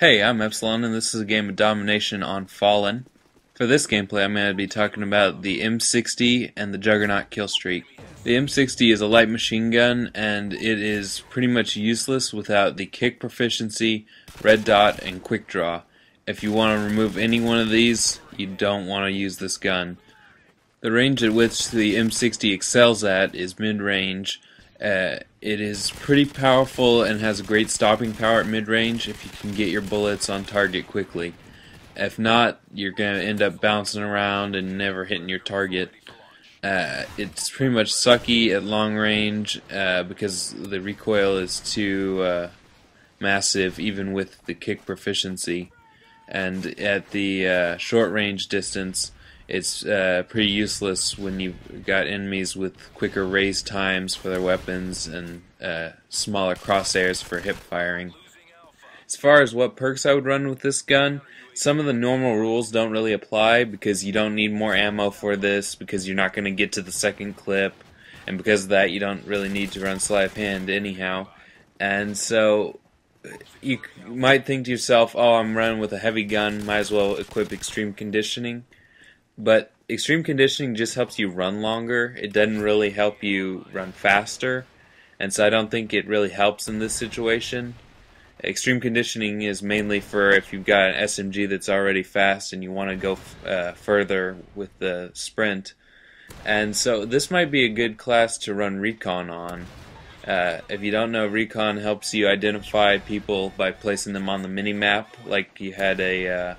Hey, I'm Epsilon, and this is a game of domination on Fallen. For this gameplay, I'm going to be talking about the M60 and the Juggernaut killstreak. The M60 is a light machine gun, and it is pretty much useless without the kick proficiency, red dot, and quick draw. If you want to remove any one of these, you don't want to use this gun. The range at which the M60 excels at is mid-range. It is pretty powerful and has a great stopping power at mid-range if you can get your bullets on target quickly. If not, you're going to end up bouncing around and never hitting your target. It's pretty much sucky at long range because the recoil is too massive even with the kick proficiency. And at the short range distance, it's pretty useless when you've got enemies with quicker raise times for their weapons and smaller crosshairs for hip firing. As far as what perks I would run with this gun, some of the normal rules don't really apply because you don't need more ammo for this, because you're not going to get to the second clip, and because of that you don't really need to run sleight of hand anyhow. And so you might think to yourself, oh, I'm running with a heavy gun, might as well equip extreme conditioning. But extreme conditioning just helps you run longer. It doesn't really help you run faster, and so I don't think it really helps in this situation. Extreme conditioning is mainly for if you've got an SMG that's already fast and you want to go further with the sprint. And so this might be a good class to run recon on. If you don't know, recon helps you identify people by placing them on the mini-map, like you had a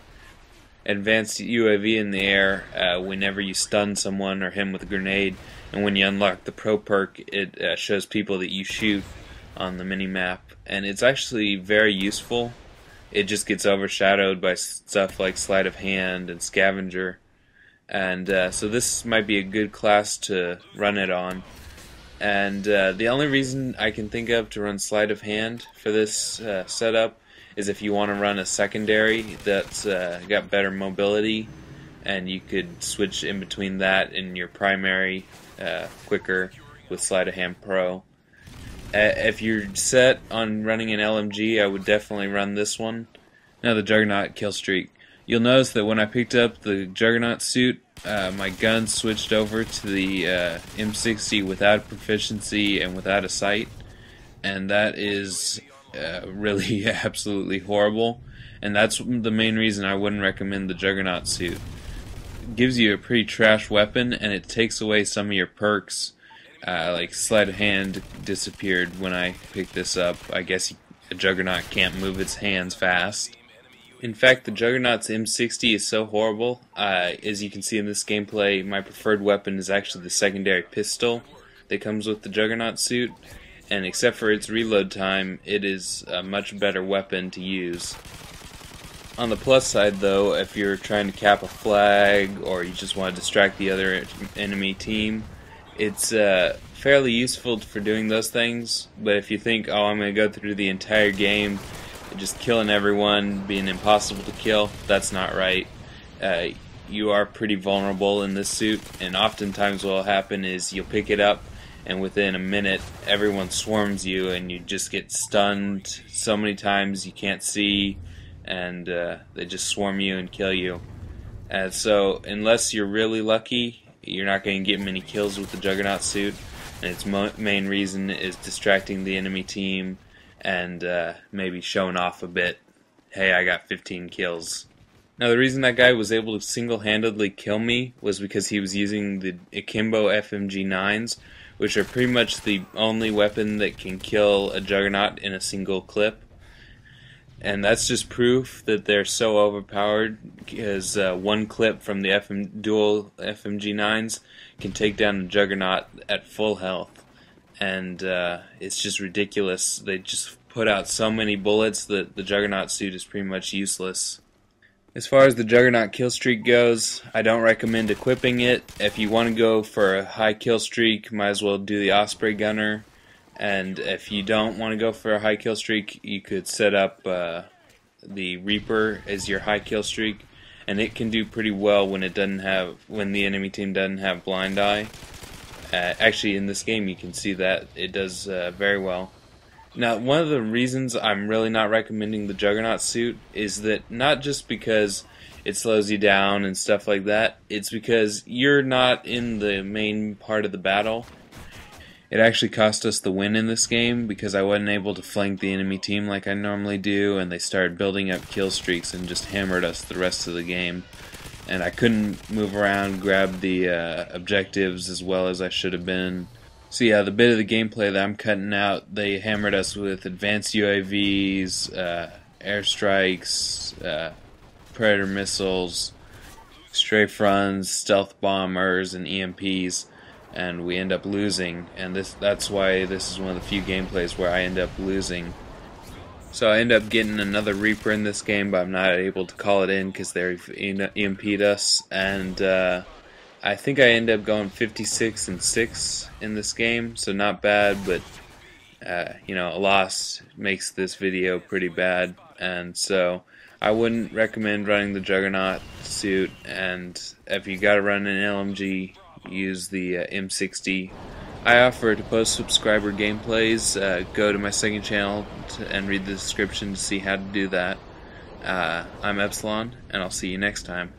advanced UAV in the air whenever you stun someone or him with a grenade, and when you unlock the pro perk, it shows people that you shoot on the mini-map, and it's actually very useful. It just gets overshadowed by stuff like sleight of hand and scavenger, and so this might be a good class to run it on. And the only reason I can think of to run sleight of hand for this setup is if you want to run a secondary that's got better mobility, and you could switch in between that and your primary quicker with Sleight of Hand Pro. If you're set on running an LMG, I would definitely run this one. Now the Juggernaut killstreak. You'll notice that when I picked up the Juggernaut suit, my gun switched over to the M60 without proficiency and without a sight, and that is really absolutely horrible, and that's the main reason I wouldn't recommend the Juggernaut suit. It gives you a pretty trash weapon, and it takes away some of your perks. Like sleight of hand disappeared when I picked this up. I guess a Juggernaut can't move its hands fast. In fact, the Juggernaut's M60 is so horrible. As you can see in this gameplay, my preferred weapon is actually the secondary pistol that comes with the Juggernaut suit. And except for its reload time, it is a much better weapon to use. On the plus side though, if you're trying to cap a flag or you just want to distract the other enemy team, it's fairly useful for doing those things. But if you think, oh, I'm going to go through the entire game just killing everyone, being impossible to kill, that's not right. You are pretty vulnerable in this suit, and oftentimes what will happen is you'll pick it up, and within a minute everyone swarms you and you just get stunned so many times you can't see, and they just swarm you and kill you. And so unless you're really lucky, you're not going to get many kills with the Juggernaut suit, and its main reason is distracting the enemy team and maybe showing off a bit. Hey, I got 15 kills. Now the reason that guy was able to single-handedly kill me was because he was using the Akimbo FMG9s, which are pretty much the only weapon that can kill a Juggernaut in a single clip. And that's just proof that they're so overpowered, because one clip from the dual FMG9s can take down a Juggernaut at full health. And it's just ridiculous. They just put out so many bullets that the Juggernaut suit is pretty much useless. As far as the Juggernaut killstreak goes, I don't recommend equipping it. If you want to go for a high killstreak, might as well do the Osprey Gunner. And if you don't want to go for a high killstreak, you could set up the Reaper as your high killstreak, and it can do pretty well when the enemy team doesn't have blind eye. Actually, in this game, you can see that it does very well. Now, one of the reasons I'm really not recommending the Juggernaut suit is that not just because it slows you down and stuff like that, it's because you're not in the main part of the battle. It actually cost us the win in this game because I wasn't able to flank the enemy team like I normally do, and they started building up kill streaks and just hammered us the rest of the game. And I couldn't move around, grab the objectives as well as I should have been. So yeah, the bit of the gameplay that I'm cutting out, they hammered us with advanced UAVs, airstrikes, predator missiles, strafe runs, stealth bombers, and EMPs, and we end up losing. And that's why this is one of the few gameplays where I end up losing. So I end up getting another Reaper in this game, but I'm not able to call it in because they EMP'd us, and I think I end up going 56-6 in this game, so not bad, but you know, a loss makes this video pretty bad, and so I wouldn't recommend running the Juggernaut suit. And if you gotta run an LMG, use the M60. I offer to post subscriber gameplays. Go to my second channel and read the description to see how to do that. I'm Epsilon, and I'll see you next time.